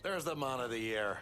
There's the man of the year.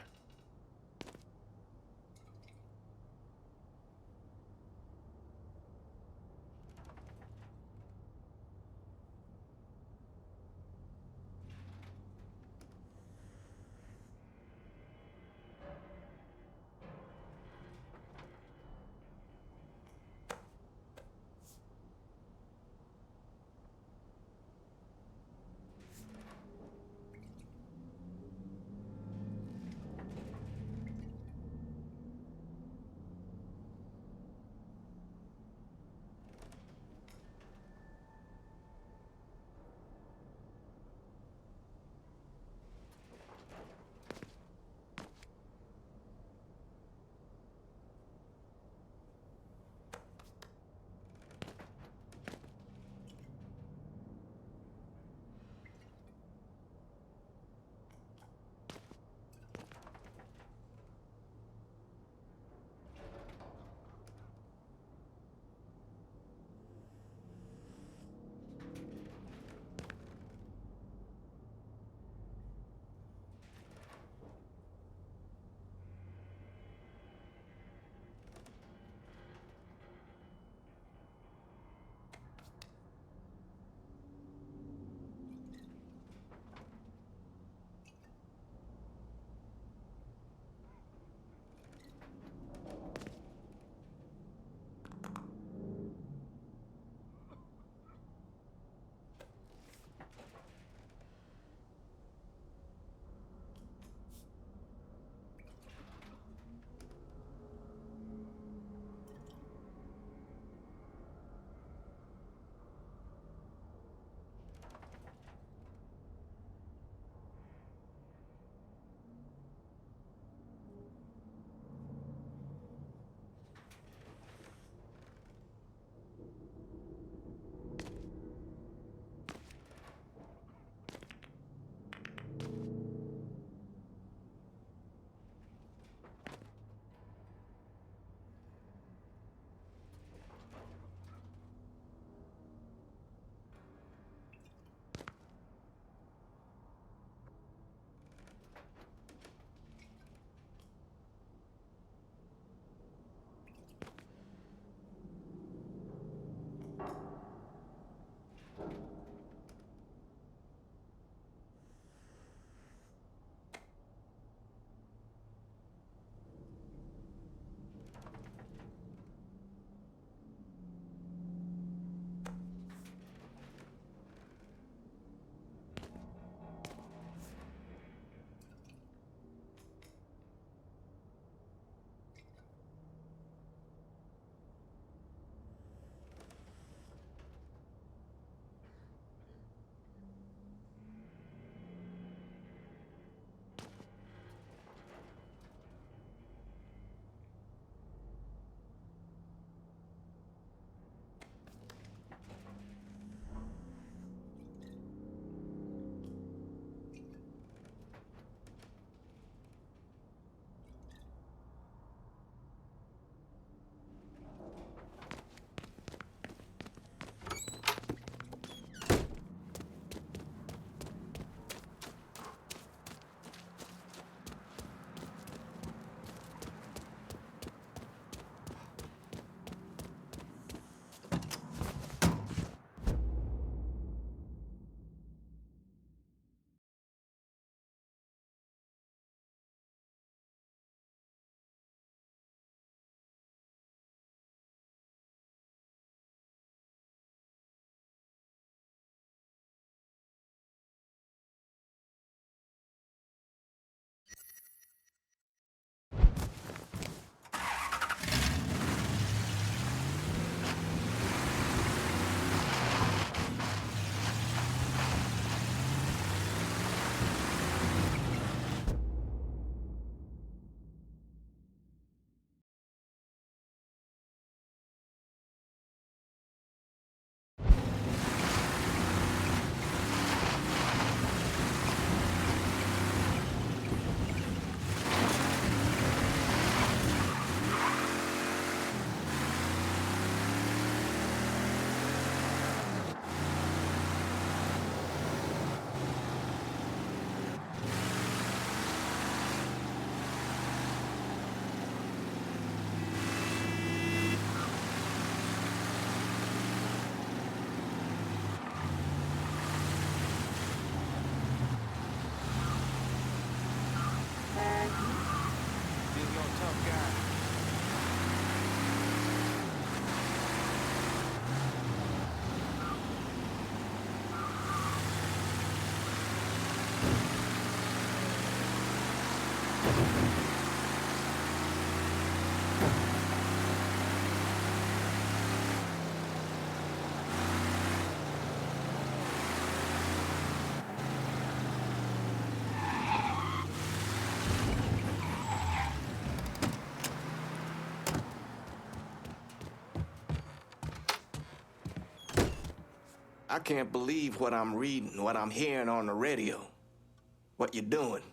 I can't believe what I'm reading, what I'm hearing on the radio. What you doing?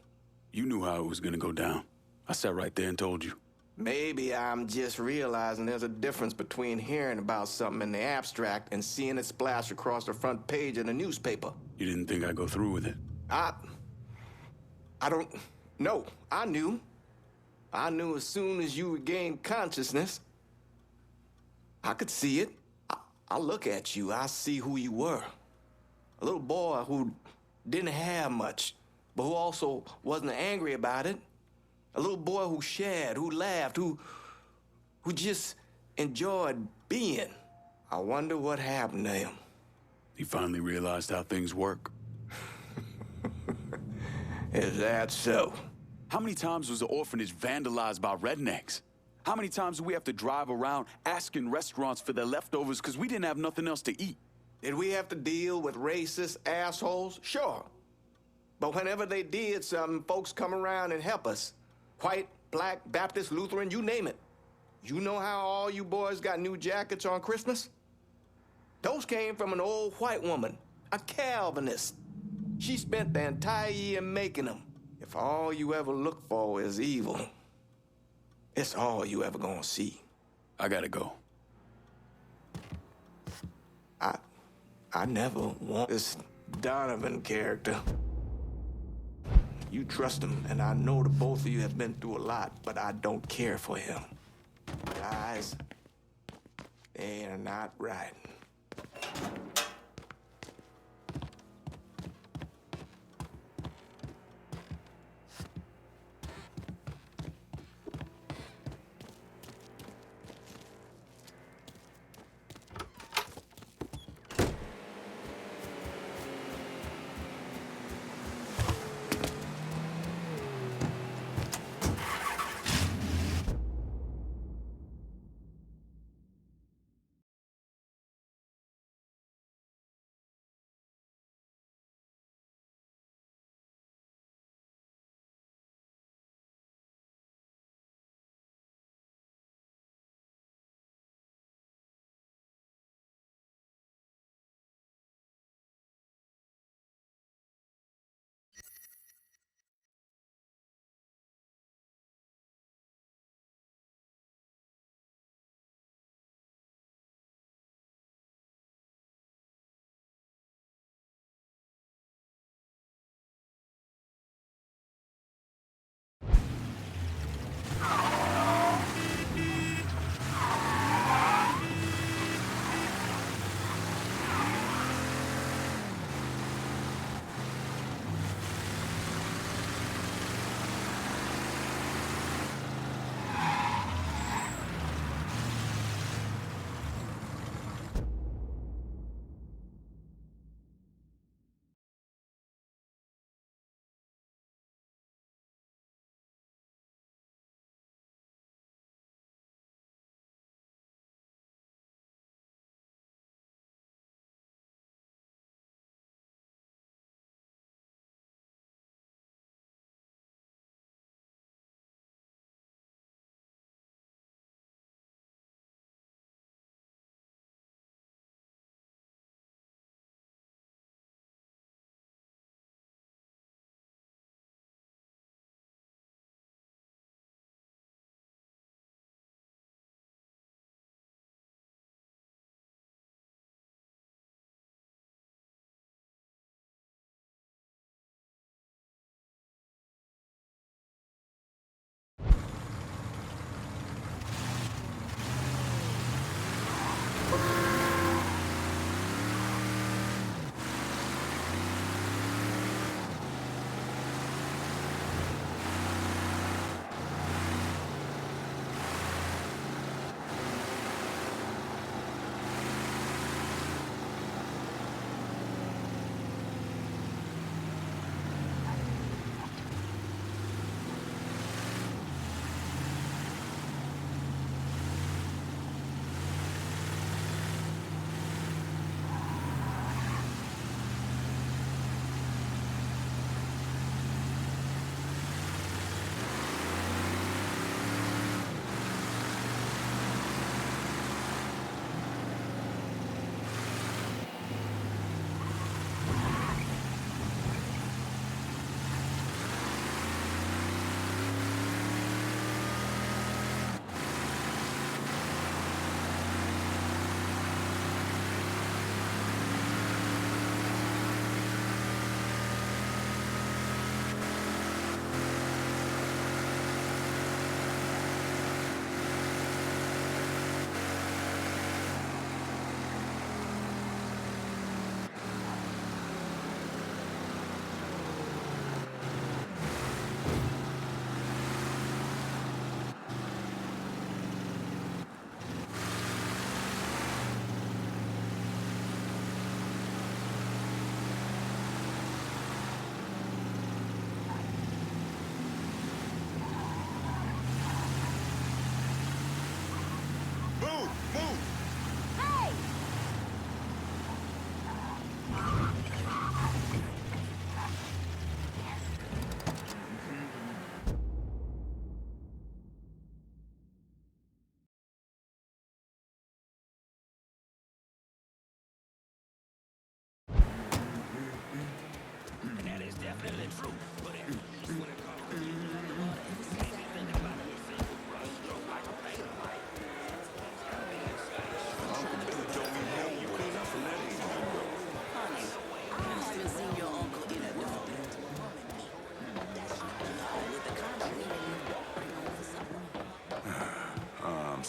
You knew how it was gonna go down. I sat right there and told you. Maybe I'm just realizing there's a difference between hearing about something in the abstract and seeing it splash across the front page of the newspaper. You didn't think I'd go through with it? I don't know. I knew. I knew as soon as you regained consciousness. I could see it. I look at you, I see who you were. A little boy who didn't have much, but who also wasn't angry about it. A little boy who shared, who laughed, who just enjoyed being. I wonder what happened to him. He finally realized how things work. Is that so? How many times was the orphanage vandalized by rednecks? How many times do we have to drive around asking restaurants for their leftovers because we didn't have nothing else to eat? Did we have to deal with racist assholes? Sure. But whenever they did something, folks come around and help us. White, black, Baptist, Lutheran, you name it. You know how all you boys got new jackets on Christmas? Those came from an old white woman, a Calvinist. She spent the entire year making them. If all you ever look for is evil, it's all you ever gonna see. I gotta go. I never want this Donovan character. You trust him, and I know the both of you have been through a lot, but I don't care for him. Guys, they are not right.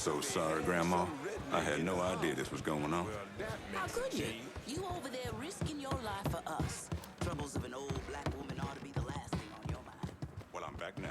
So sorry, Grandma. I had no idea this was going on. How could you? You over there risking your life for us. Troubles of an old black woman ought to be the last thing on your mind. Well, I'm back now.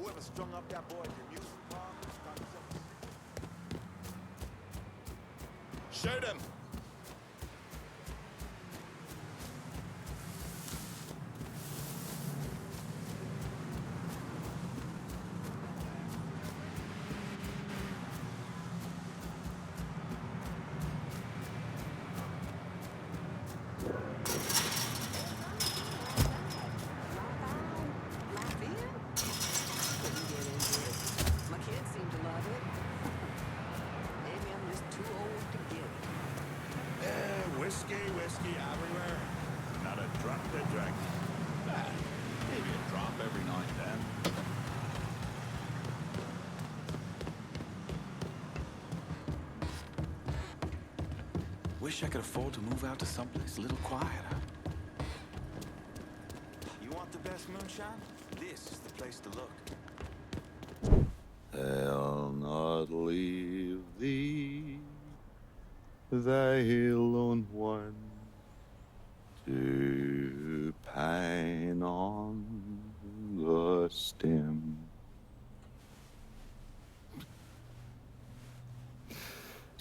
Whoever strung up that boy at your music bar, shoot him! Whiskey everywhere. Not a drop to drink. Maybe a drop every now and then. wish I could afford to move out to someplace a little quieter. You want the best moonshine? This is the place to look. I'll not leave thee, thy lone one, to pine on the stem.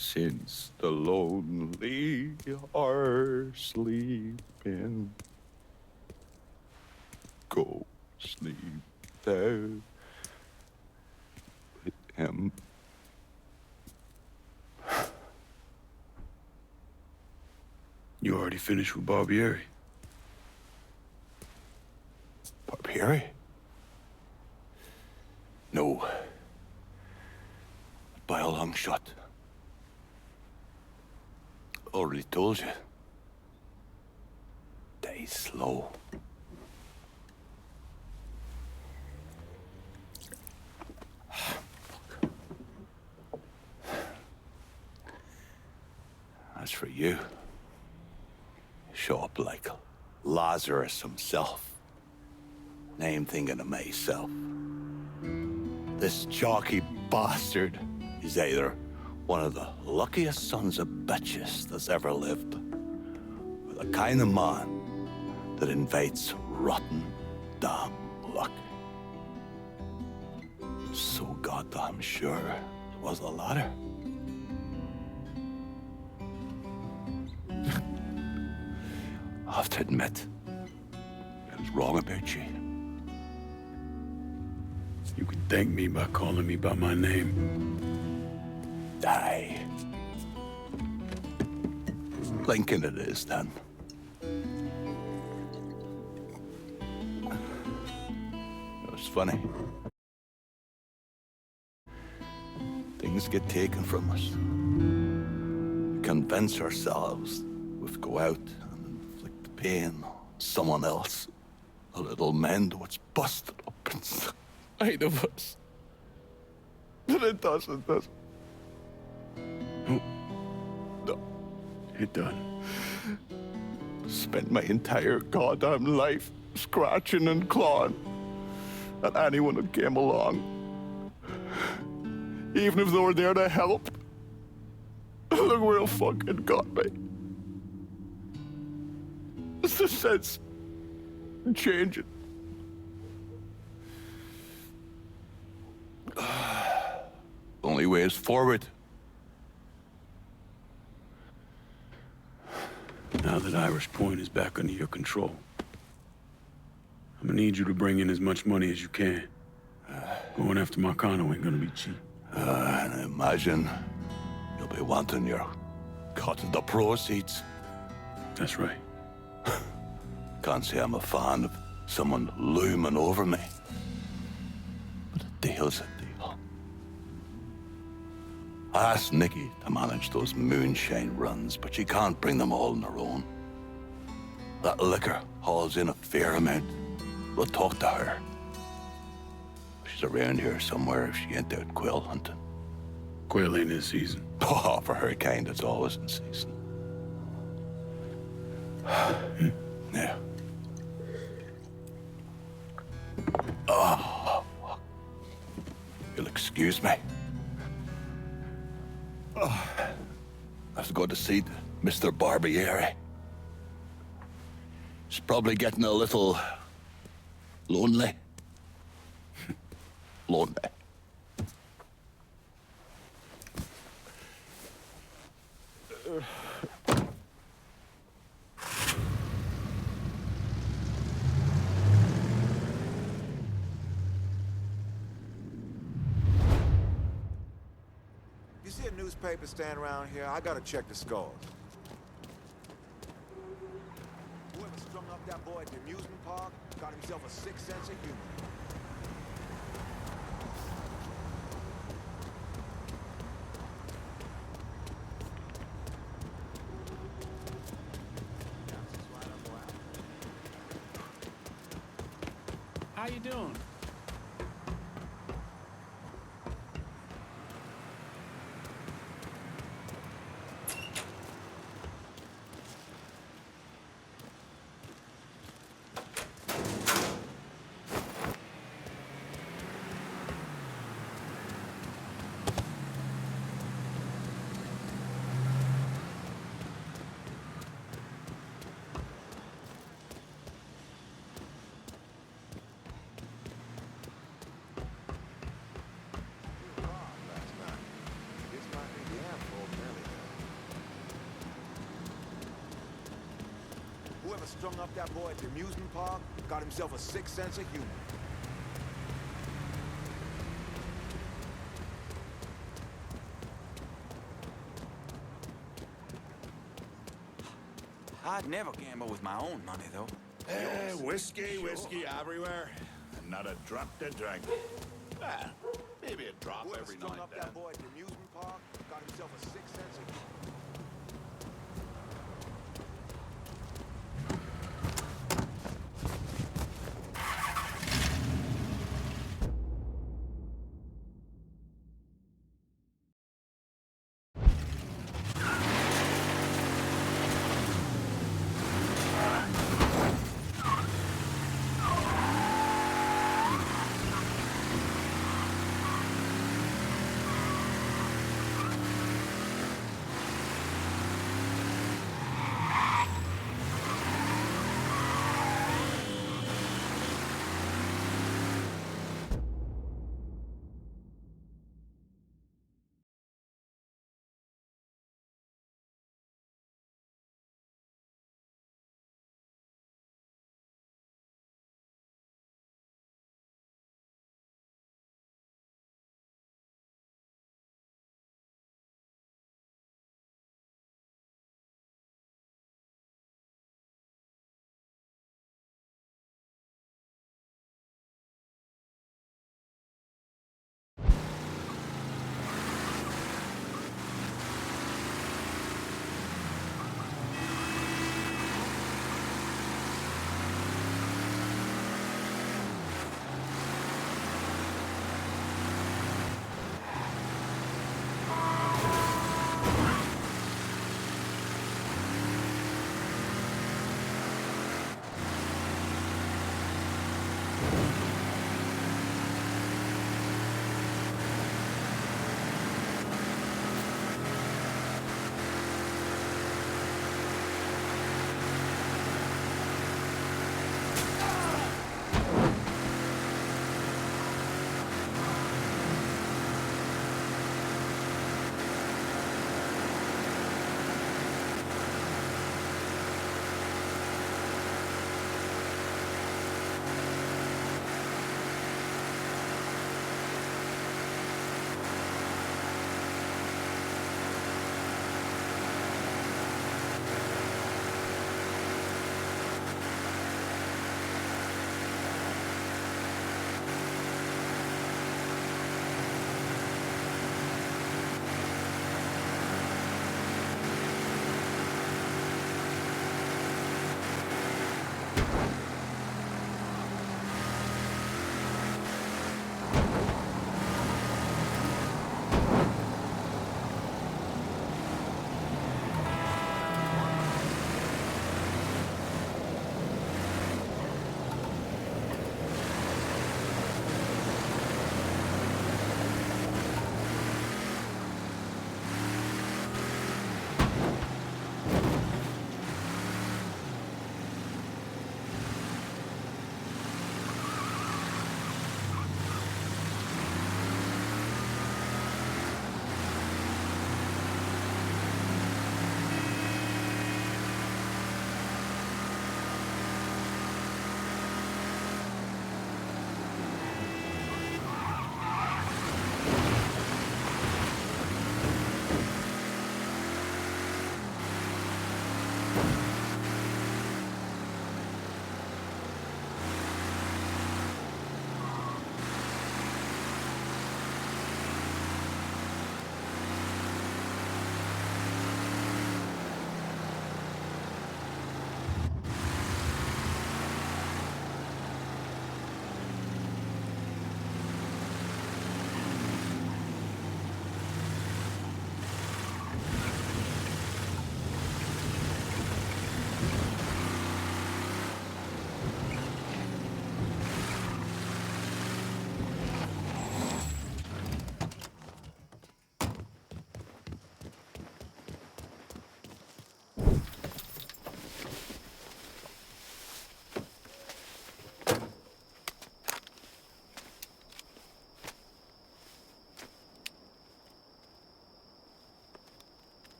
Since the lonely are sleeping, go sleep thou with him. You already finished with Barbieri? Barbieri? No. By a long shot. Already told you. Die slow. As for you, show up like Lazarus himself. Name thinking of myself. This jockey bastard is either one of the luckiest sons of bitches that's ever lived, or the kind of man that invites rotten damn luck. So goddamn sure it was the latter. I have to admit, I was wrong about you. You can thank me by calling me by my name. Die. Lincoln it is, then. It was funny. Things get taken from us. We convince ourselves we have to go out and inflict the pain on someone else. A little mend what's busted up inside of us. But it doesn't. No. It done. Spent my entire goddamn life scratching and clawing at anyone that came along. Even if they were there to help. Look where it fucking got me. It's the sense of changing. Only way is forward. Now that Irish Point is back under your control, I'm gonna need you to bring in as much money as you can. Going after Marcano ain't gonna be cheap. And I imagine you'll be wanting your cut of the proceeds. That's right. Can't say I'm a fan of someone looming over me. But a deal's a deal. I asked Nikki to manage those moonshine runs, but she can't bring them all on her own. That liquor hauls in a fair amount. We'll talk to her. She's around here somewhere if she ain't out quail hunting. Quail ain't in season. Oh, for her kind, it's always in season. Yeah. Oh, you'll excuse me. Oh, I have to go to see Mr. Barbieri. He's probably getting a little lonely. Lonely. You see a newspaper stand around here? I gotta check the scores. Whoever strung up that boy at the amusement park got himself a sixth sense of humor. How you doing? strung up that boy at the amusement park, got himself a sick sense of humor. I'd never gamble with my own money, though. Whiskey everywhere. And not a drop to drink. Ah, maybe a drop Whoever every strung night up then. that boy at the amusement park, got himself a sick sense of humor.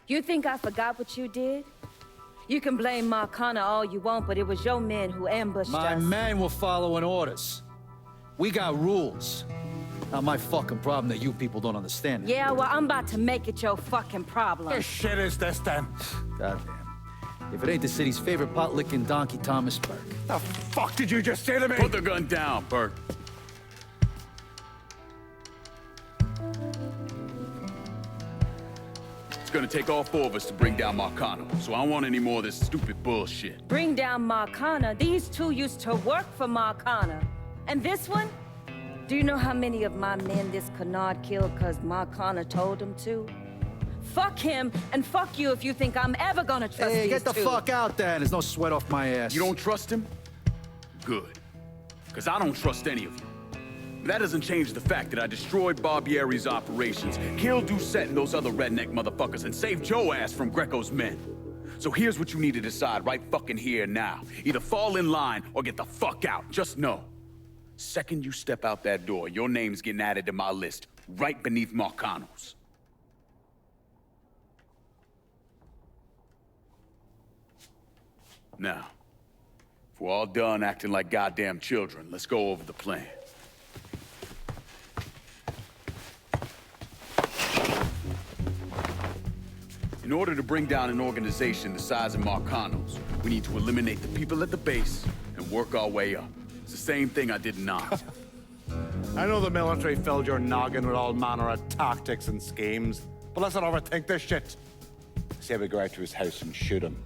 You think I forgot what you did? You can blame Marcana all you want, but it was your men who ambushed us. My men were following orders. We got rules. Not my fucking problem that you people don't understand it. Yeah, well, I'm about to make it your fucking problem. What shit is this, then? Goddamn. If it ain't the city's favorite pot-licking donkey, Thomas Burke. The fuck did you just say to me? Put the gun down, Burke. It's gonna take all four of us to bring down Marcano, so I don't want any more of this stupid bullshit. Bring down Marcana? These two used to work for Marcana. And this one? Do you know how many of my men this Canard killed because Marcana told him to? Fuck him, and fuck you if you think I'm ever gonna trust Hey, these get the two. fuck out there. There's no sweat off my ass. You don't trust him? Good. Because I don't trust any of you. But that doesn't change the fact that I destroyed Barbieri's operations, killed Doucette and those other redneck motherfuckers, and saved Joe ass from Greco's men. So here's what you need to decide right fucking here now. Either fall in line or get the fuck out. Just know. Second you step out that door, your name's getting added to my list, right beneath Marcano's. Now, if we're all done acting like goddamn children, let's go over the plan. In order to bring down an organization the size of Marcano's, we need to eliminate the people at the base and work our way up. It's the same thing I did in Knox. I know the military filled your noggin with all manner of tactics and schemes, but let's not overthink this shit. Say we go out to his house and shoot him.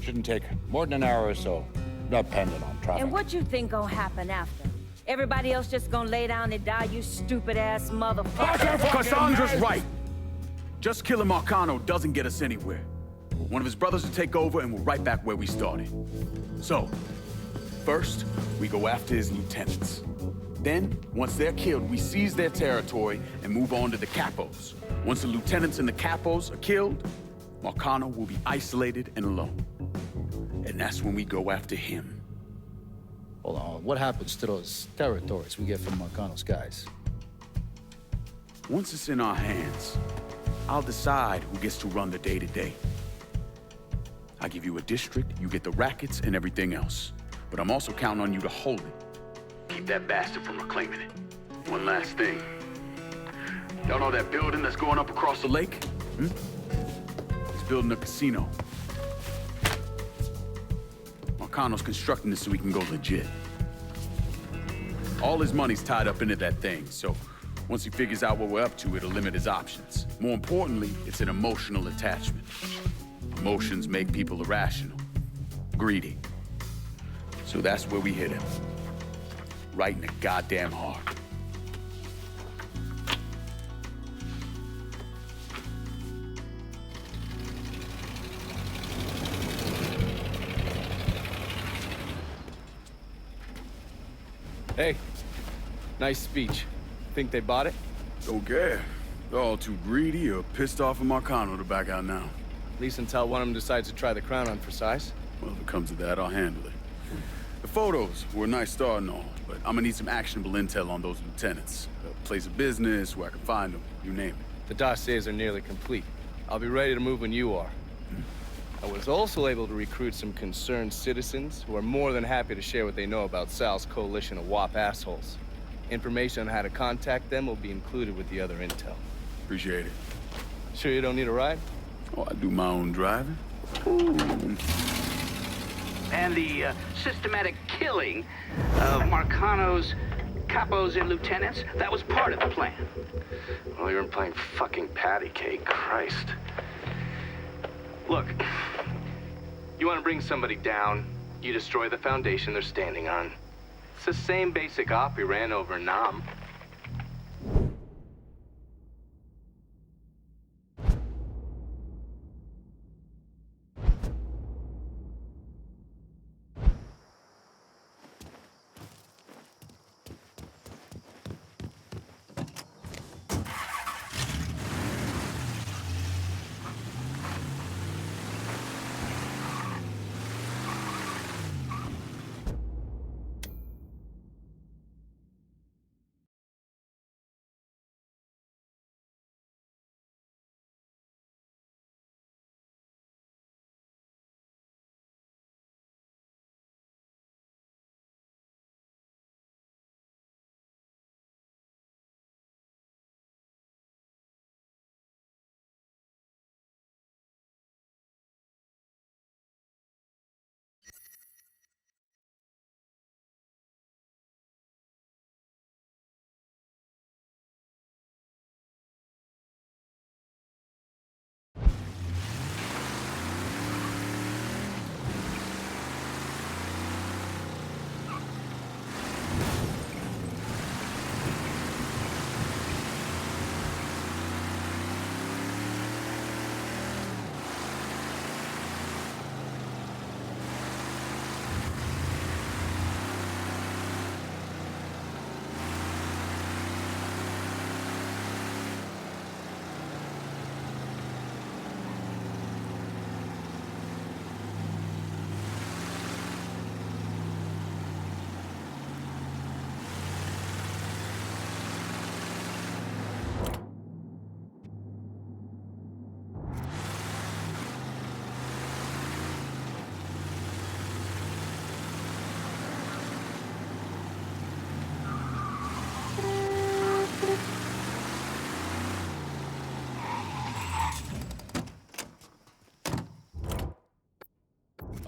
Shouldn't take more than an hour or so, depending on traffic. And what you think gonna happen after? Everybody else just gonna lay down and die, you stupid-ass motherfucker? Cassandra's right. Just killing Marcano doesn't get us anywhere. One of his brothers will take over and we're right back where we started. So, first, we go after his lieutenants. Then, once they're killed, we seize their territory and move on to the capos. Once the lieutenants and the capos are killed, Marcano will be isolated and alone. And that's when we go after him. Hold on, what happens to those territories we get from Marcano's guys? Once it's in our hands, I'll decide who gets to run the day-to-day. I give you a district, you get the rackets and everything else. But I'm also counting on you to hold it. Keep that bastard from reclaiming it. One last thing. Y'all know that building that's going up across the lake? He's building a casino. Marcano's constructing this so we can go legit. All his money's tied up into that thing, so once he figures out what we're up to, it'll limit his options. More importantly, it's an emotional attachment. Emotions make people irrational, greedy. So that's where we hit him. Right in the goddamn heart. Hey, nice speech. Think they bought it? Don't care. They're all too greedy or pissed off at Marcano to back out now. At least until one of them decides to try the crown on for size. Well, if it comes to that, I'll handle it. The photos were a nice start and all, but I'm gonna need some actionable intel on those lieutenants. A place of business, where I can find them, you name it. The dossiers are nearly complete. I'll be ready to move when you are. I was also able to recruit some concerned citizens who are more than happy to share what they know about Sal's coalition of WAP assholes. Information on how to contact them will be included with the other intel. Appreciate it. Sure you don't need a ride? Oh, I do my own driving. And the systematic killing of Marcano's capos and lieutenants, that was part of the plan. Well, you weren't playing fucking patty cake, Christ. Look, you want to bring somebody down, you destroy the foundation they're standing on. It's the same basic op we ran over Nam.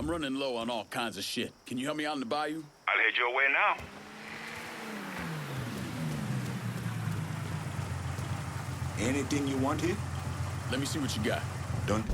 I'm running low on all kinds of shit. Can you help me out in the bayou? I'll head your way now. Anything you want here? Let me see what you got. Don't.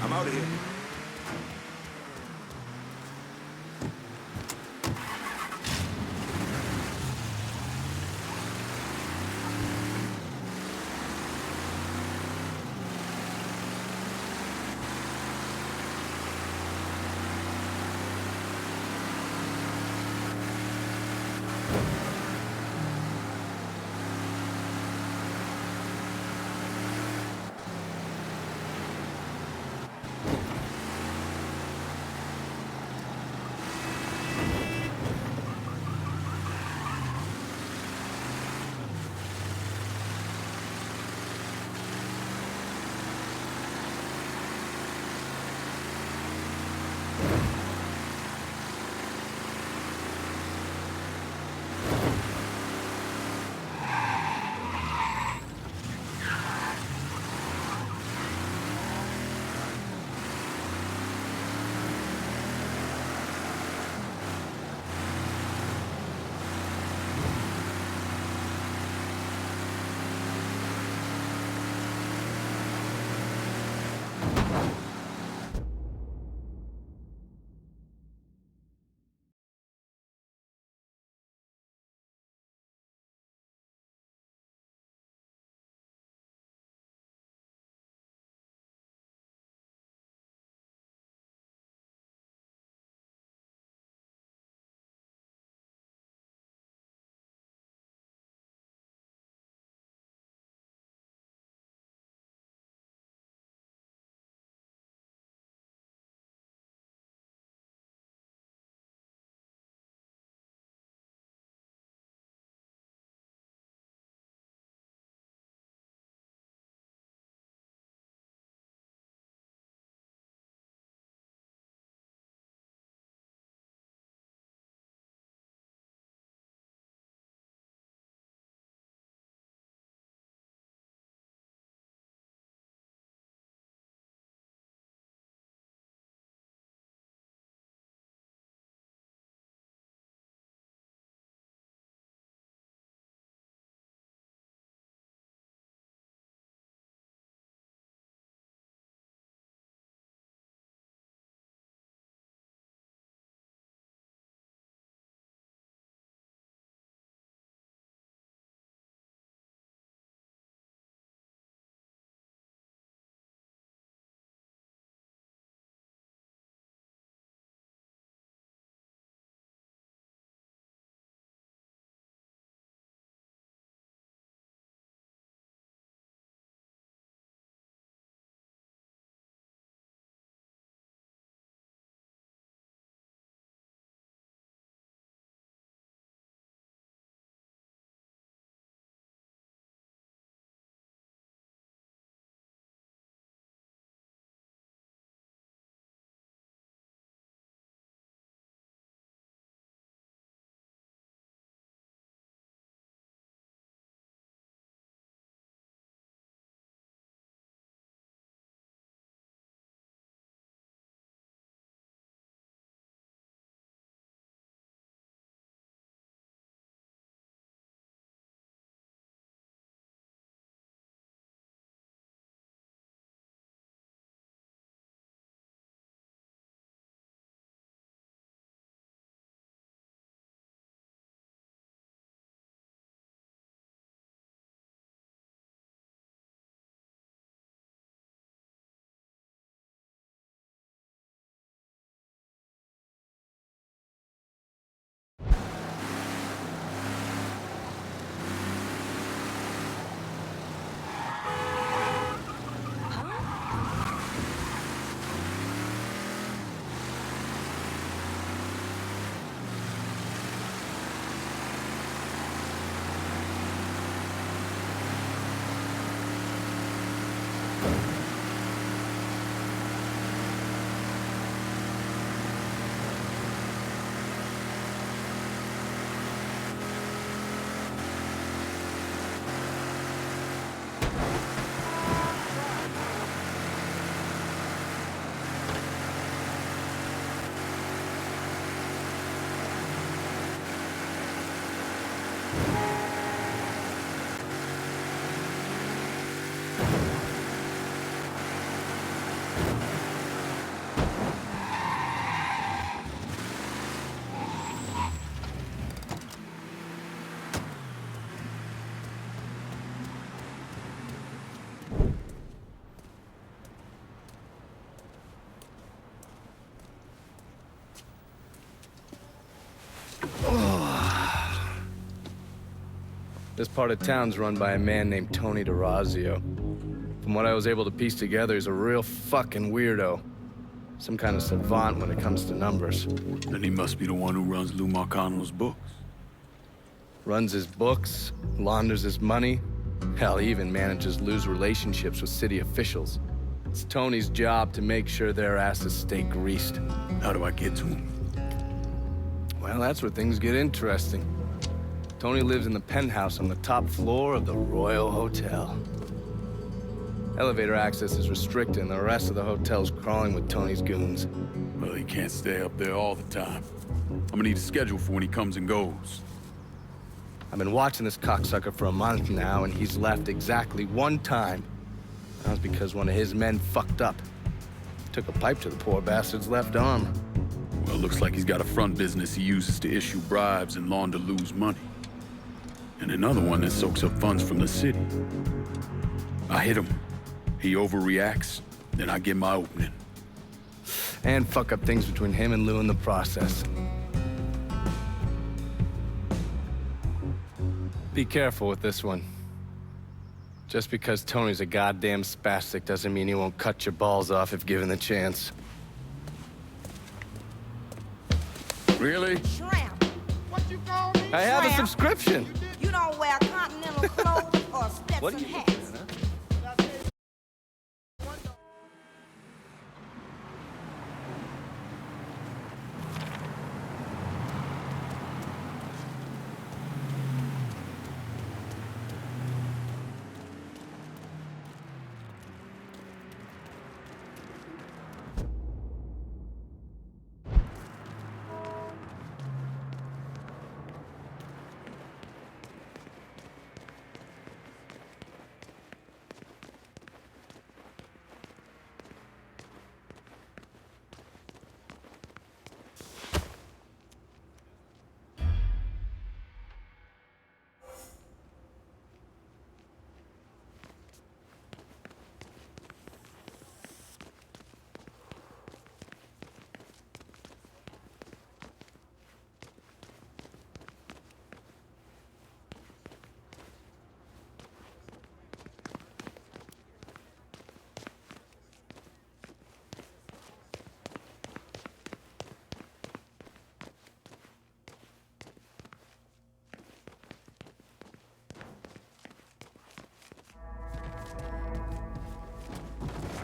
I'm out of here. This part of town's run by a man named Tony DeRazio. From what I was able to piece together, he's a real fucking weirdo. Some kind of savant when it comes to numbers. Then he must be the one who runs Lou Marcano's books. Runs his books, launders his money. Hell, he even manages Lou's relationships with city officials. It's Tony's job to make sure their asses stay greased. How do I get to him? Well, that's where things get interesting. Tony lives in the penthouse on the top floor of the Royal Hotel. Elevator access is restricted and the rest of the hotel's crawling with Tony's goons. Well, he can't stay up there all the time. I'm gonna need a schedule for when he comes and goes. I've been watching this cocksucker for a month now, and he's left exactly one time. That was because one of his men fucked up. Took a pipe to the poor bastard's left arm. Well, it looks like he's got a front business he uses to issue bribes and launder Lou's money. And another one that soaks up funds from the city. I hit him. He overreacts, then I get my opening. And fuck up things between him and Lou in the process. Be careful with this one. Just because Tony's a goddamn spastic doesn't mean he won't cut your balls off if given the chance. Really? Shrimp. What you call me? I have a subscription. You don't wear continental clothes or Stetson hats.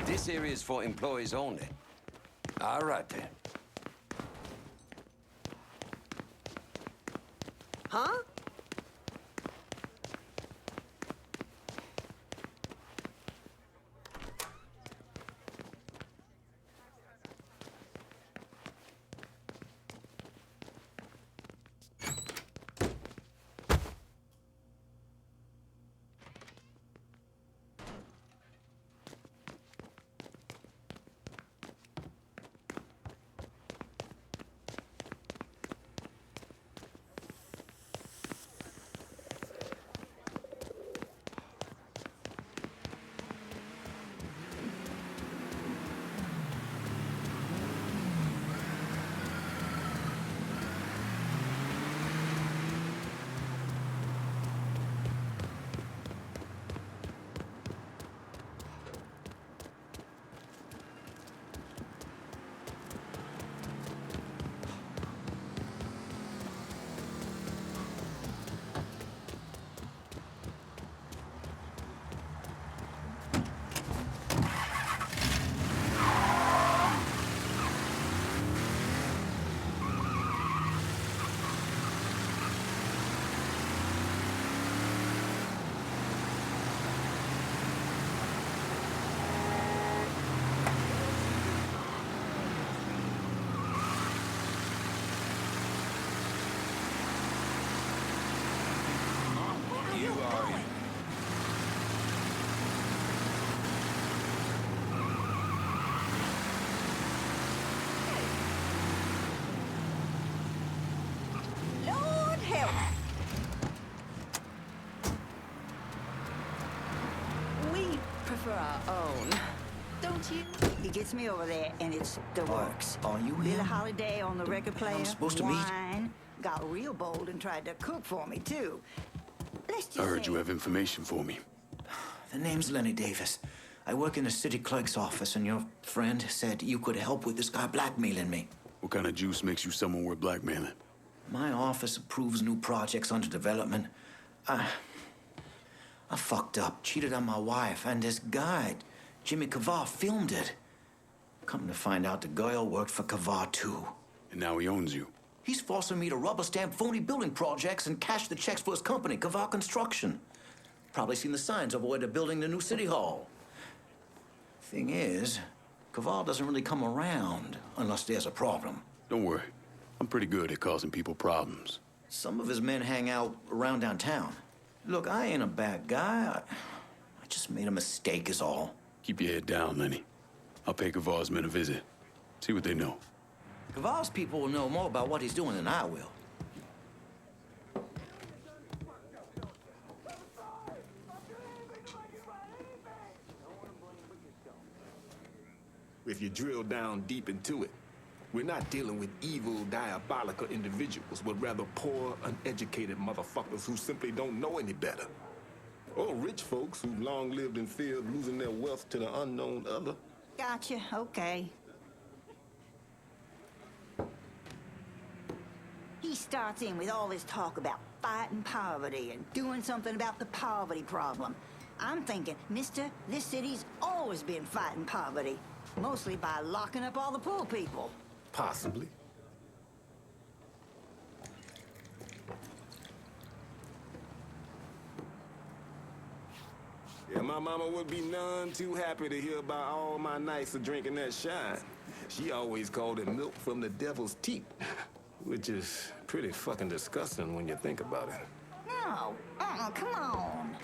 This area is for employees only. All right, then. Huh? For our own, don't you? He gets me over there, and it's the works. Are you Did him? a holiday on the record player. I'm supposed to meet? Wine. Got real bold and tried to cook for me too. best I you heard say. you have information for me. The name's Lenny Davis. I work in the city clerk's office, and your friend said you could help with this guy blackmailing me. What kind of juice makes you someone worth blackmailing? My office approves new projects under development. I fucked up, cheated on my wife, and this guy, Jimmy Kavar, filmed it. Come to find out, the girl worked for Kavar, too. And now he owns you. He's forcing me to rubber stamp phony building projects and cash the checks for his company, Kavar Construction. Probably seen the signs over where they're building the new city hall. Thing is, Kavar doesn't really come around unless there's a problem. Don't worry. I'm pretty good at causing people problems. Some of his men hang out around downtown. Look, I ain't a bad guy. I just made a mistake is all. Keep your head down, Lenny. I'll pay Kavar's men a visit. See what they know. Kavar's people will know more about what he's doing than I will. If you drill down deep into it, we're not dealing with evil, diabolical individuals, but rather poor, uneducated motherfuckers who simply don't know any better. Or rich folks who've long lived in fear of losing their wealth to the unknown other. Gotcha, okay. He starts in with all this talk about fighting poverty and doing something about the poverty problem. I'm thinking, mister, this city's always been fighting poverty. Mostly by locking up all the poor people. Possibly. Yeah, my mama would be none too happy to hear about all my nights of drinking that shine. She always called it milk from the devil's teat, which is pretty fucking disgusting when you think about it. No, come on.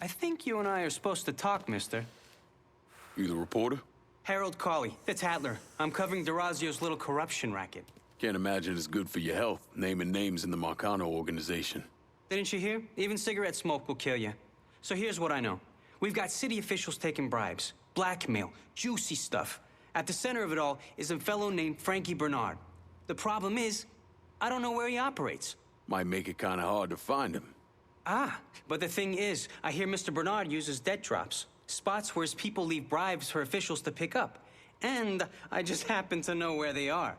I think you and I are supposed to talk, mister. You the reporter? Harold Cawley, the Tattler. I'm covering DeRazio's little corruption racket. Can't imagine it's good for your health, naming names in the Marcano organization. Didn't you hear? Even cigarette smoke will kill you. So here's what I know. We've got city officials taking bribes, blackmail, juicy stuff. At the center of it all is a fellow named Frankie Bernard. The problem is, I don't know where he operates. Might make it kind of hard to find him. Ah, but the thing is, I hear Mr. Bernard uses debt drops. Spots where his people leave bribes for officials to pick up. And I just happen to know where they are.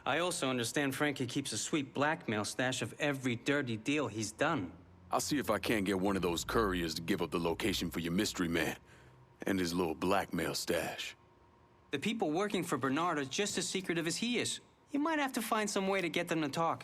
I also understand Frankie keeps a sweet blackmail stash of every dirty deal he's done. I'll see if I can't get one of those couriers to give up the location for your mystery man and his little blackmail stash. The people working for Bernard are just as secretive as he is. You might have to find some way to get them to talk.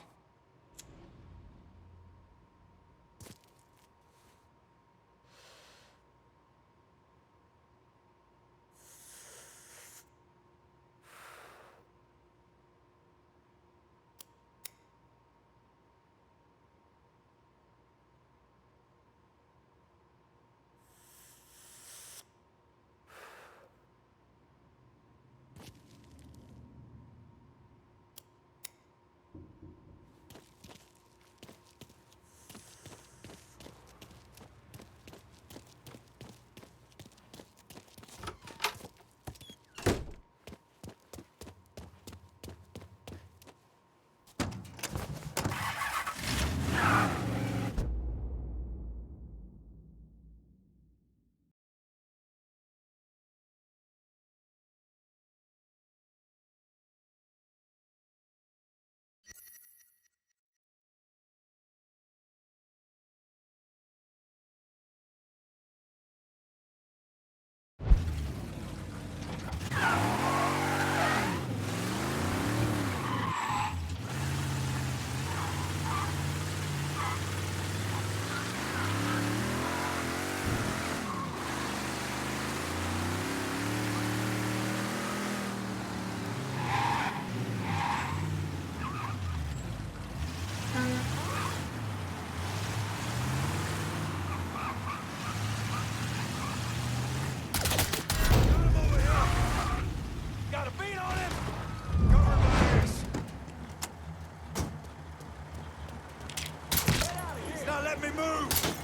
let me move!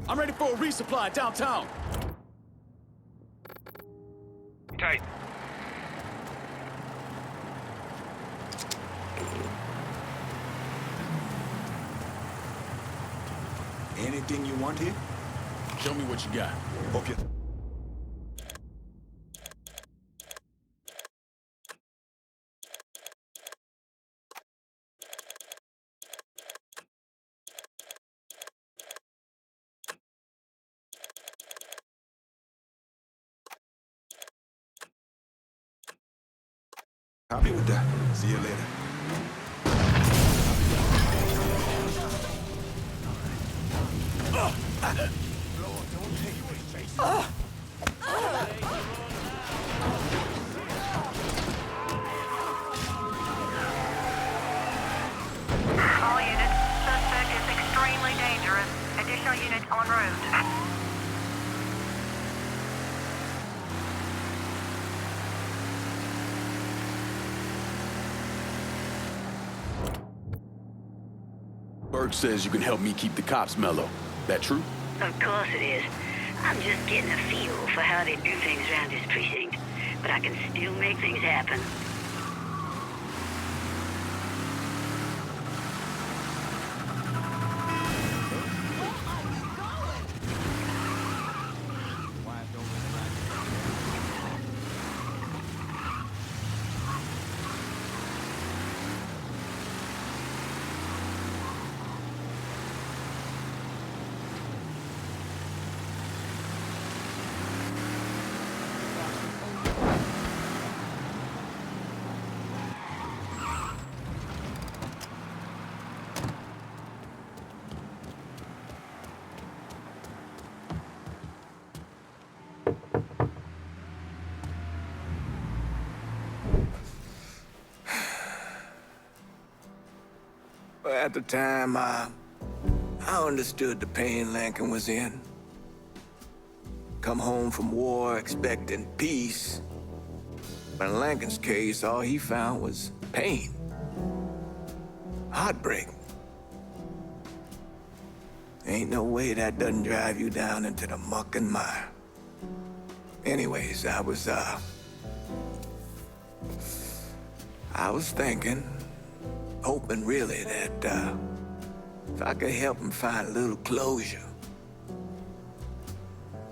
I'm ready for a resupply downtown. Tight. Anything you want here? Show me what you got. Hope you... Copy with that. See you later. All units, suspect is extremely dangerous. Additional units en route. Berg says you can help me keep the cops mellow. That true? Of course it is. I'm just getting a feel for how they do things around this precinct. But I can still make things happen. At the time, I understood the pain Lincoln was in. Come home from war expecting peace. But in Lincoln's case, all he found was pain. Heartbreak. Ain't no way that doesn't drive you down into the muck and mire. Anyways, I was thinking, hoping really that if I could help him find a little closure,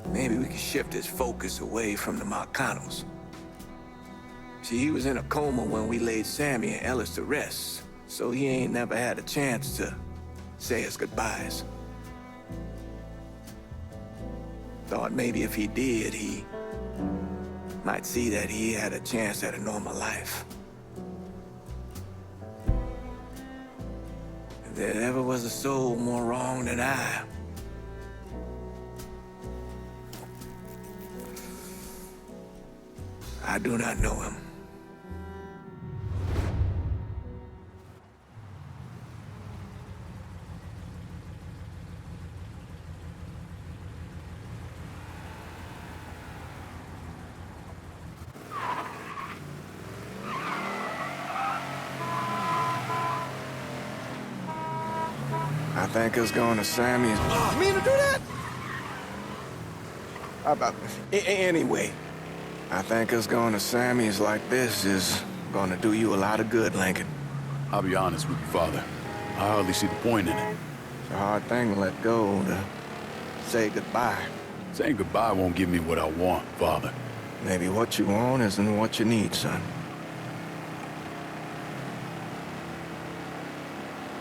maybe we could shift his focus away from the Marcanos. See, he was in a coma when we laid Sammy and Ellis to rest, so he ain't never had a chance to say his goodbyes. Thought maybe if he did, he might see that he had a chance at a normal life. If there ever was a soul more wrong than I do not know him. I think it's going to Sammy's. You mean to do that? Anyway, I think us going to Sammy's like this is going to do you a lot of good, Lincoln. I'll be honest with you, Father. I hardly see the point in it. It's a hard thing to let go, to say goodbye. Saying goodbye won't give me what I want, Father. Maybe what you want isn't what you need, son.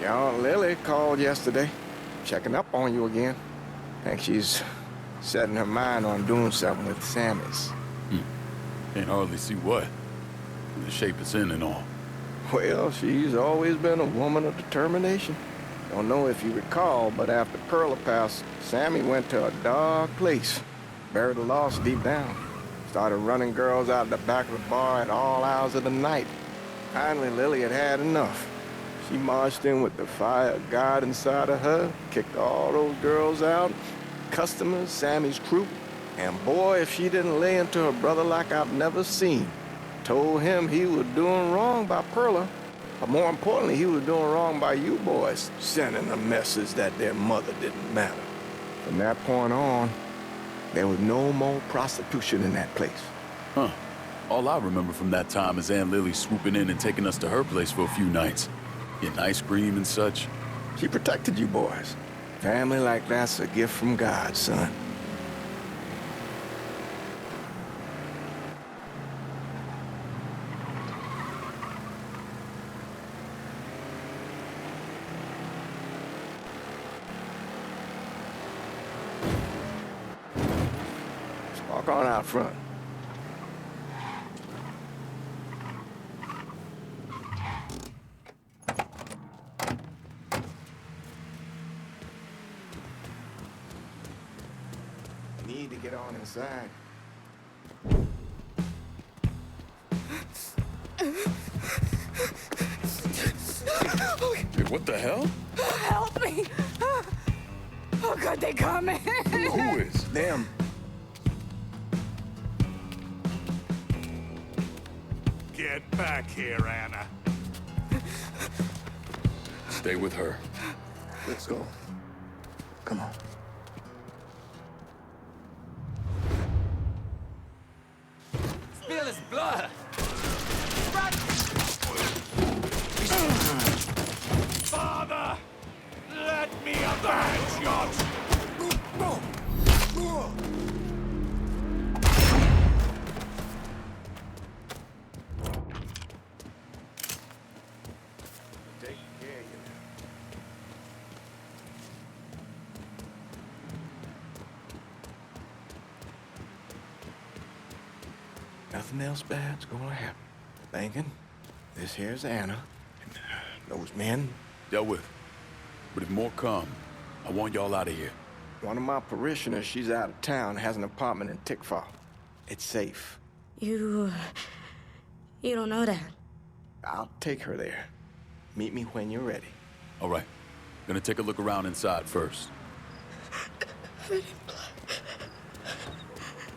Your Aunt Lily called yesterday, checking up on you again. Think she's setting her mind on doing something with Sammy's. Can't hardly see what. The shape it's in and all. Well, she's always been a woman of determination. Don't know if you recall, but after Perla passed, Sammy went to a dark place. Buried the lost deep down. Started running girls out the back of the bar at all hours of the night. Finally, Lily had had enough. She marched in with the fire of God inside of her, kicked all those girls out, customers, Sammy's crew. And boy, if she didn't lay into her brother like I've never seen. Told him he was doing wrong by Perla. But more importantly, he was doing wrong by you boys, sending a message that their mother didn't matter. From that point on, there was no more prostitution in that place. Huh. All I remember from that time is Aunt Lily swooping in and taking us to her place for a few nights. Getting ice cream and such. She protected you boys. Family like that's a gift from God, son. Walk on out front. Need to get on inside. Hey, what the hell? Help me! Oh, God, they coming! Who is? Them. Get back here, Anna. Stay with her. Let's go. Come on. Spill his blood. Father, let me avenge yours. Take care of you now. Nothing else bad's gonna happen. Thinking, this here's Anna, and those men. Dealt with. But if more come, I want y'all out of here. One of my parishioners, she's out of town, has an apartment in Tickfaw. It's safe. You don't know that. I'll take her there. Meet me when you're ready. All right. Gonna take a look around inside first. Covered in blood.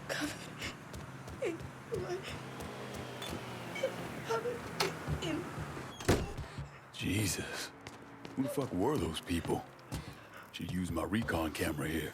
Covered in blood. Covered in... Jesus. Who the fuck were those people? Should use my recon camera here.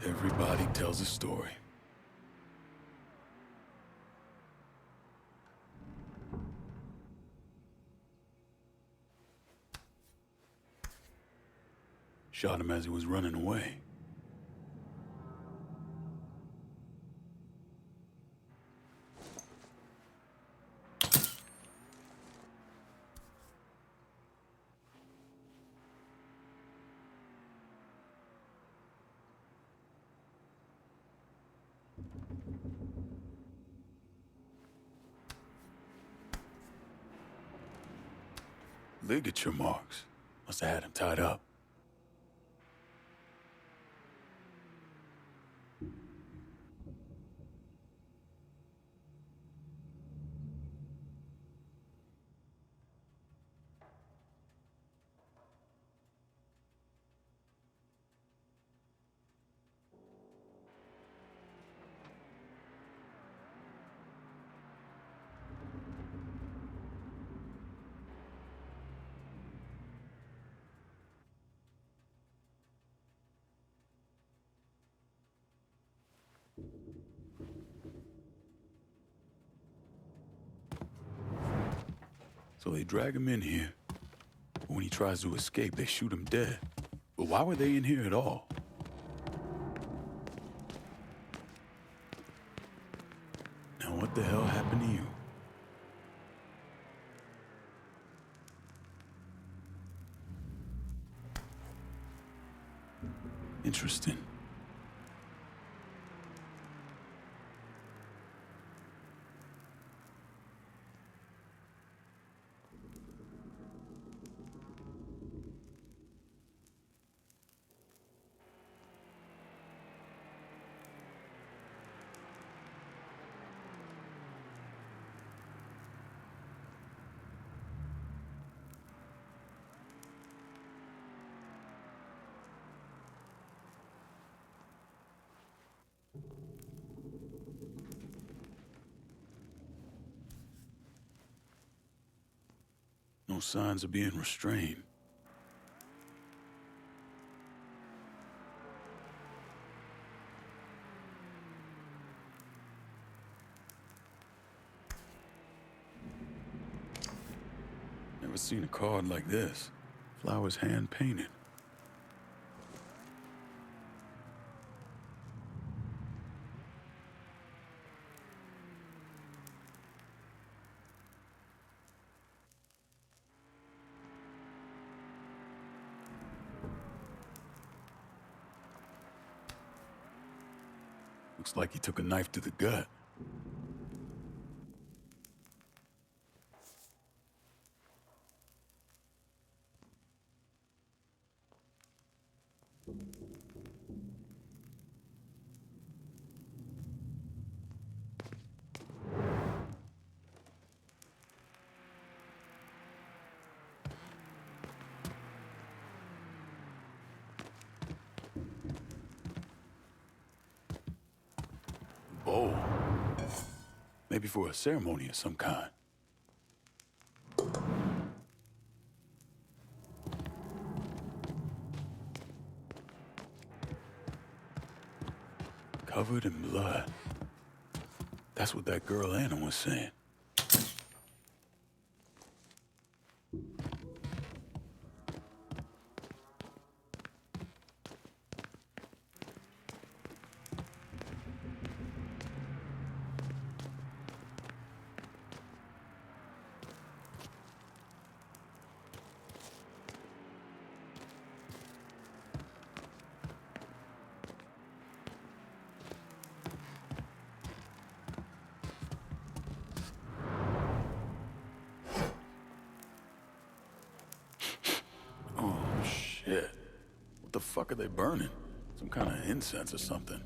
Everybody tells a story. Shot him as he was running away. Ligature marks. Must have had him tied up. So they drag him in here. But when he tries to escape, they shoot him dead. But why were they in here at all? Now what the hell happened to you? Interesting. No signs of being restrained. Never seen a card like this. Flowers hand-painted. Looks like he took a knife to the gut. Oh. Maybe for a ceremony of some kind. Covered in blood. That's what that girl Anna was saying. Oh, shit. What the fuck are they burning? Some kind of incense or something.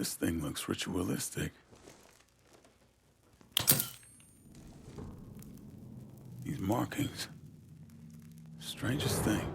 This thing looks ritualistic. These markings. Strangest thing.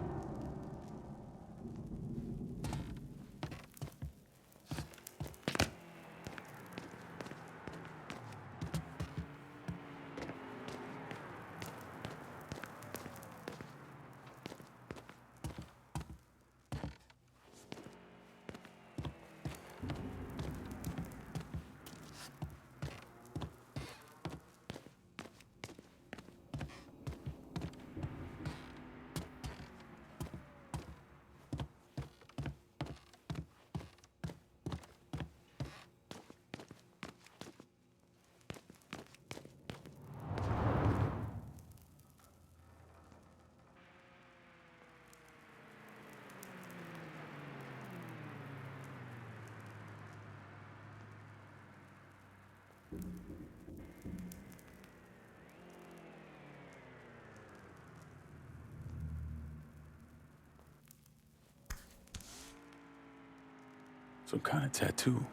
Some kind of tattoo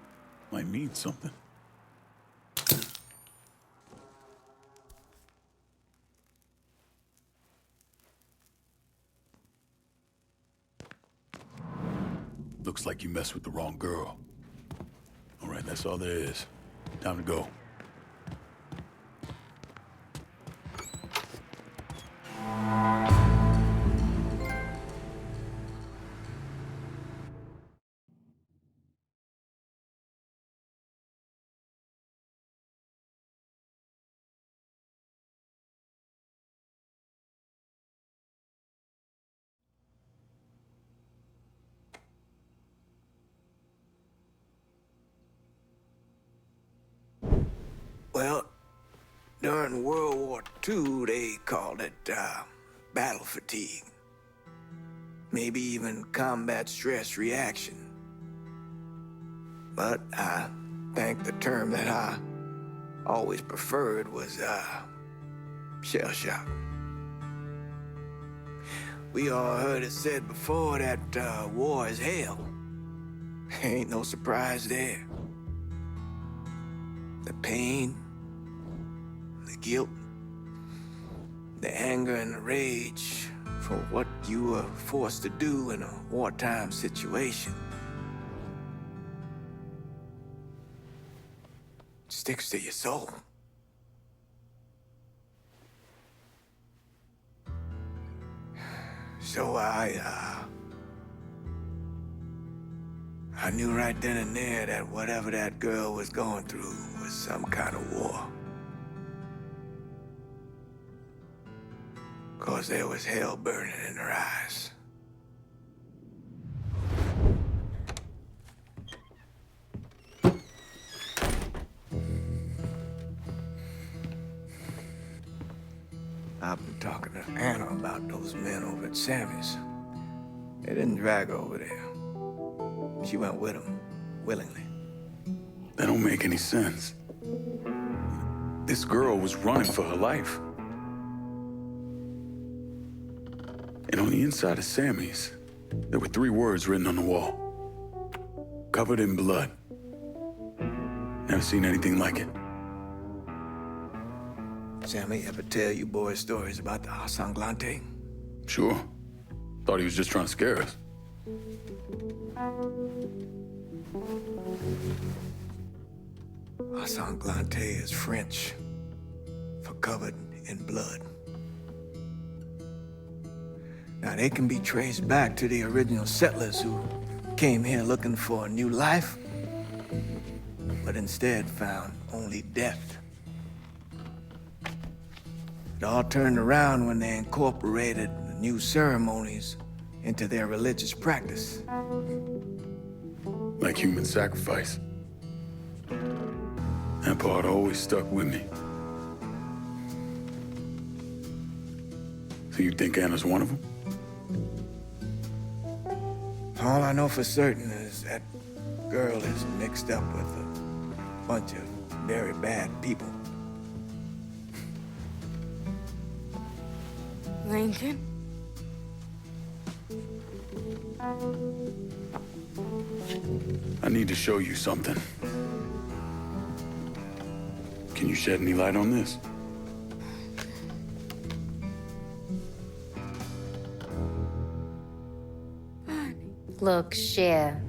might mean something. Looks like you messed with the wrong girl. All right, that's all there is. Time to go. Well, during World War II, they called it battle fatigue. Maybe even combat stress reaction. But I think the term that I always preferred was shell shock. We all heard it said before that war is hell. Ain't no surprise there. The pain, the guilt, the anger and the rage for what you were forced to do in a wartime situation sticks to your soul. So I knew right then and there that whatever that girl was going through was some kind of war. 'Cause there was hell burning in her eyes. I've been talking to Anna about those men over at Sammy's. They didn't drag her over there. She went with them, willingly. That don't make any sense. This girl was running for her life. And on the inside of Sammy's, there were 3 words written on the wall. Covered in blood. Never seen anything like it. Sammy ever tell you boys stories about the Sanglante? Sure. Thought he was just trying to scare us. Sanglante is French for covered in blood. Now, they can be traced back to the original settlers who came here looking for a new life, but instead found only death. It all turned around when they incorporated the new ceremonies into their religious practice. Like human sacrifice. That part always stuck with me. So you think Anna's one of them? All I know for certain is that girl is mixed up with a bunch of very bad people. Lincoln? I need to show you something. Can you shed any light on this? Look, Cher.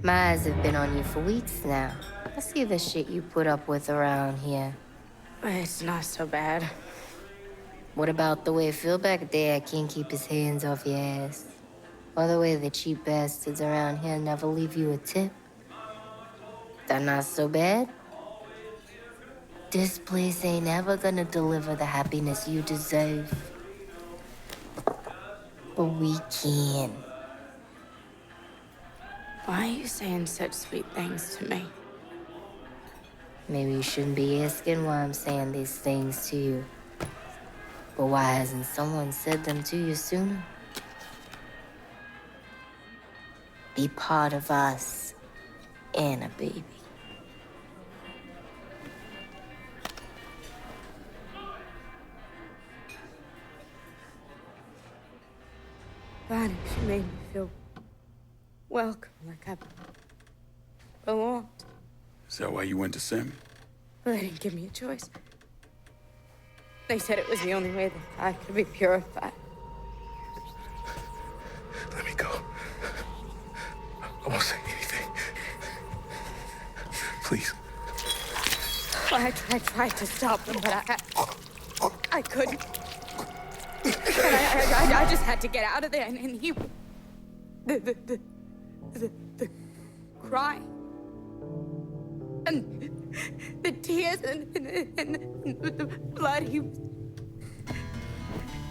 My eyes have been on you for weeks now. I see the shit you put up with around here. It's not so bad. What about the way Phil back there can't keep his hands off your ass? Or the way the cheap bastards around here never leave you a tip? That not so bad? This place ain't ever gonna deliver the happiness you deserve. But we can. Why are you saying such sweet things to me? Maybe you shouldn't be asking why I'm saying these things to you. But why hasn't someone said them to you sooner? Be part of us, Anna, baby. Bonnie, she made me feel welcome, like I belonged. Is that why you went to Sammy? Well, they didn't give me a choice. They said it was the only way that I could be purified. Let me go. I won't say anything. Please. Well, I tried to stop them, but I couldn't. And I just had to get out of there, and he... The crying. And the tears and the blood, he was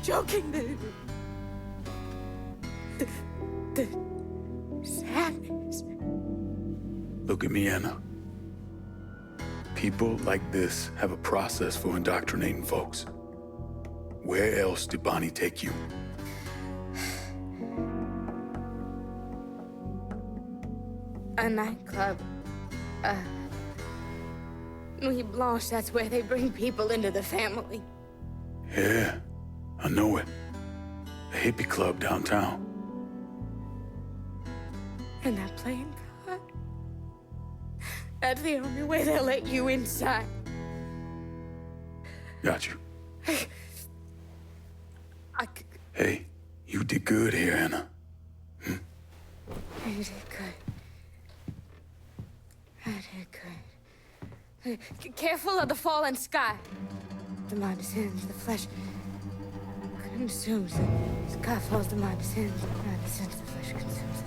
choking the sadness. Look at me, Anna. People like this have a process for indoctrinating folks. Where else did Bonnie take you? A nightclub. Nuit Blanche, that's where they bring people into the family. Yeah, I know it. A hippie club downtown. And that playing card? That's the only way they'll let you inside. Got you. I Hey, you did good here, Anna. did good. I did good. Careful of the fallen sky. The mind descends, the flesh consumes. The sky falls, the mind descends, the mind descends, the flesh consumes.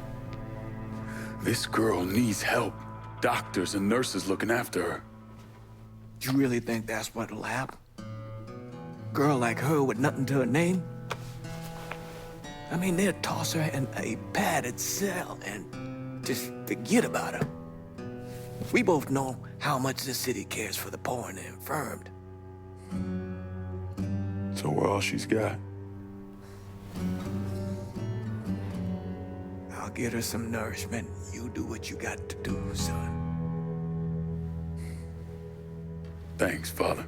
This girl needs help. Doctors and nurses looking after her. You really think that's what'll happen? Girl like her with nothing to her name? I mean, they'll toss her in a padded cell and just forget about her. We both know how much this city cares for the poor and the infirmed. So we're all she's got. I'll get her some nourishment. You do what you got to do, son. Thanks, Father.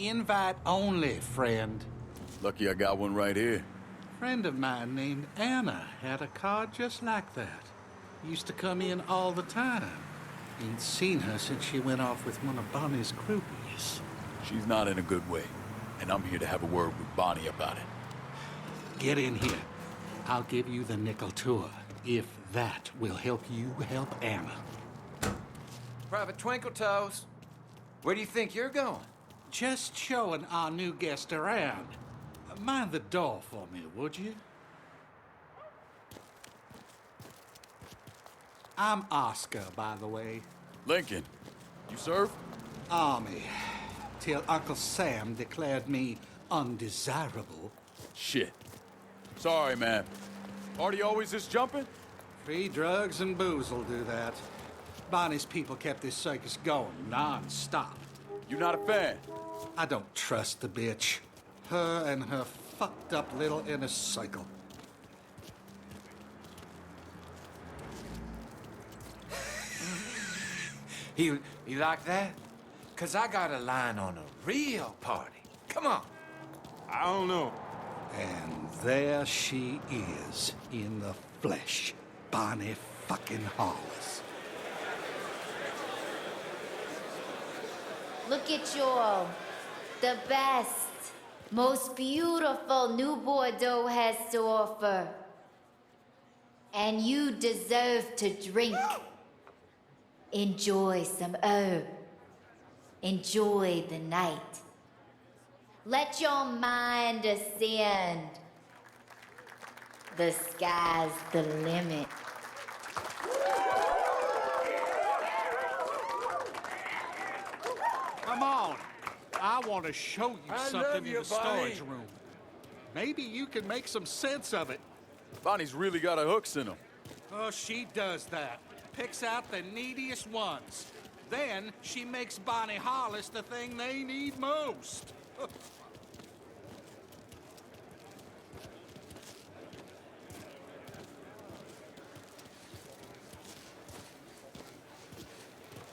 Invite only, friend. Lucky I got one right here. Friend of mine named Anna had a car just like that. Used to come in all the time. Ain't seen her since she went off with one of Bonnie's groupies. She's not in a good way, and I'm here to have a word with Bonnie about it. Get in here. I'll give you the nickel tour, if that will help you help Anna. Private Twinkle Toes, where do you think you're going? Just showing our new guest around. Mind the door for me, would you? I'm Oscar, by the way. Lincoln, you serve? Army. Till Uncle Sam declared me undesirable. Shit. Sorry, man. Party always this jumping? Free drugs and booze will do that. Bonnie's people kept this circus going non-stop. You not a fan? I don't trust the bitch. Her and her fucked up little inner cycle. You like that? 'Cause I got a line on a real party. Come on. I don't know. And there she is, in the flesh. Bonnie fucking Hollis. Look at y'all. The best, most beautiful New Bordeaux has to offer. And you deserve to drink. Enjoy some herb. Enjoy the night. Let your mind ascend. The sky's the limit. Come on. I want to show you something in the storage room. Maybe you can make some sense of it. Bonnie's really got her hooks in them. Oh, she does that. Picks out the neediest ones. Then she makes Bonnie Hollis the thing they need most.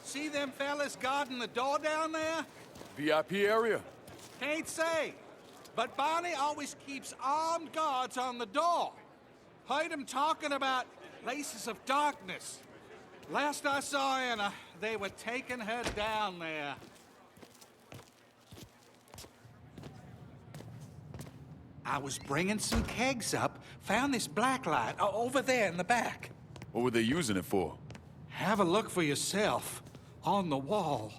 See them fellas guarding the door down there? VIP area? Can't say. But Bonnie always keeps armed guards on the door. Heard them talking about places of darkness. Last I saw Anna, they were taking her down there. I was bringing some kegs up, found this black light over there in the back. What were they using it for? Have a look for yourself on the wall.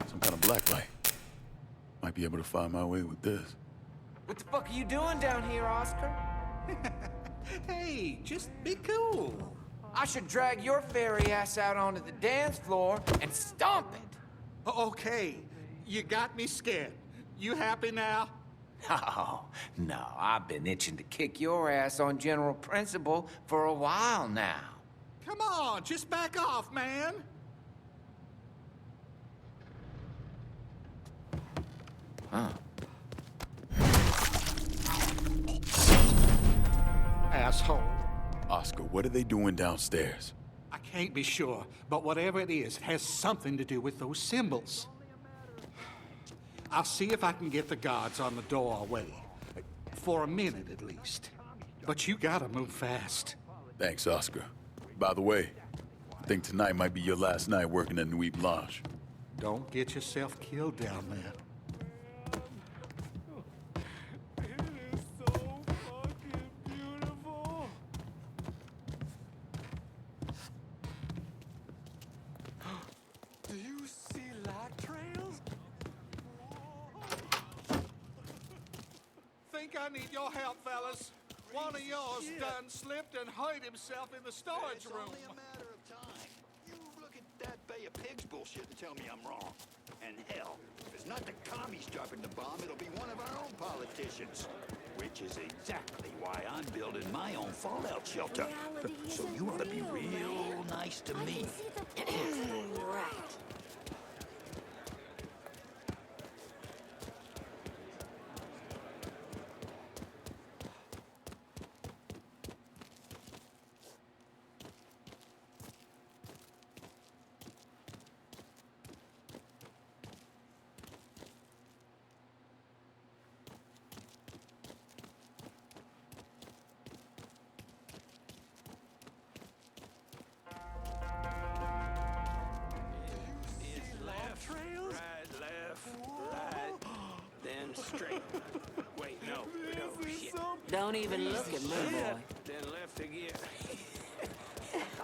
Some kind of black light. Might be able to find my way with this. What the fuck are you doing down here, Oscar? Hey, just be cool. I should drag your fairy ass out onto the dance floor and stomp it. Okay, you got me scared. You happy now? Oh, no, I've been itching to kick your ass on general principle for a while now. Come on, just back off, man. Huh. Asshole. Oscar, what are they doing downstairs? I can't be sure, but whatever it is, it has something to do with those symbols. I'll see if I can get the guards on the door away. For a minute, at least. But you gotta move fast. Thanks, Oscar. By the way, I think tonight might be your last night working at Nuit Blanche. Don't get yourself killed down there. Do you see light trails? Think I need your help, fellas. One of yours done slipped and hurt himself in the storage room. It's only a matter of time. You look at that Bay of Pigs bullshit and tell me I'm wrong. And hell, if it's not the commies dropping the bomb, it'll be one of our own politicians. Which is exactly why I'm building my own fallout shelter. So you ought to be real nice to me. Right. Straight. Wait, no, shit. Don't even look at me, boy. Then left again.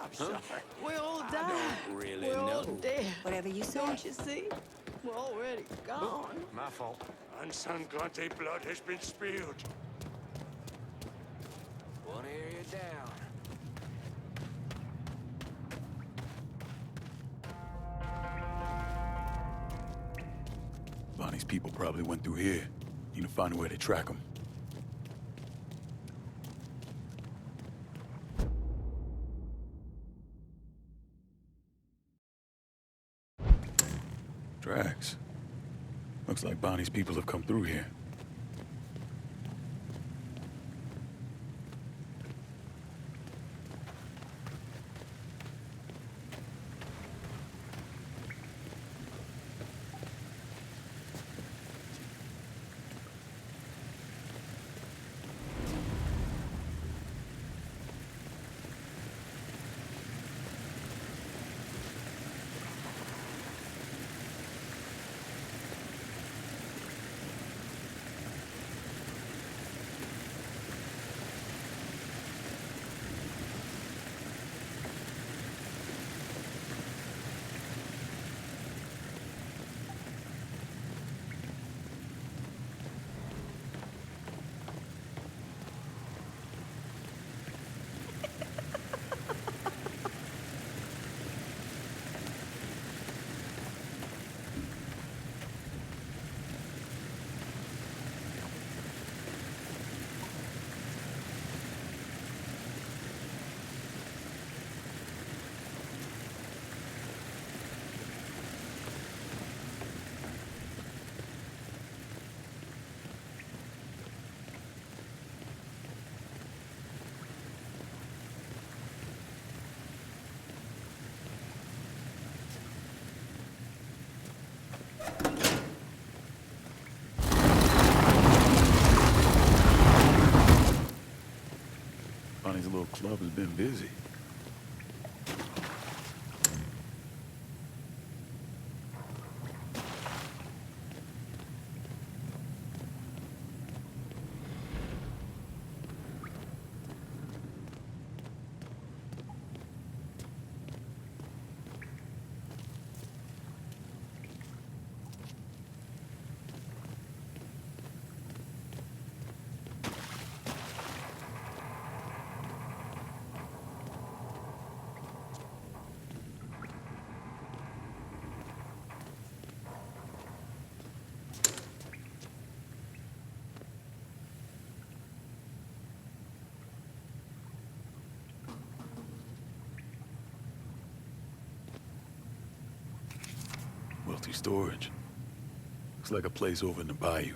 I'm sorry. We all I died. don't really We're all know. dead. Whatever you say. Don't you see? We're already gone. My fault. Unsangrante blood has been spilled. One area down. Bonnie's people probably went through here. Need to find a way to track them. Tracks. Looks like Bonnie's people have come through here. Bonnie's little club has been busy. multi-storage. Looks like a place over in the bayou.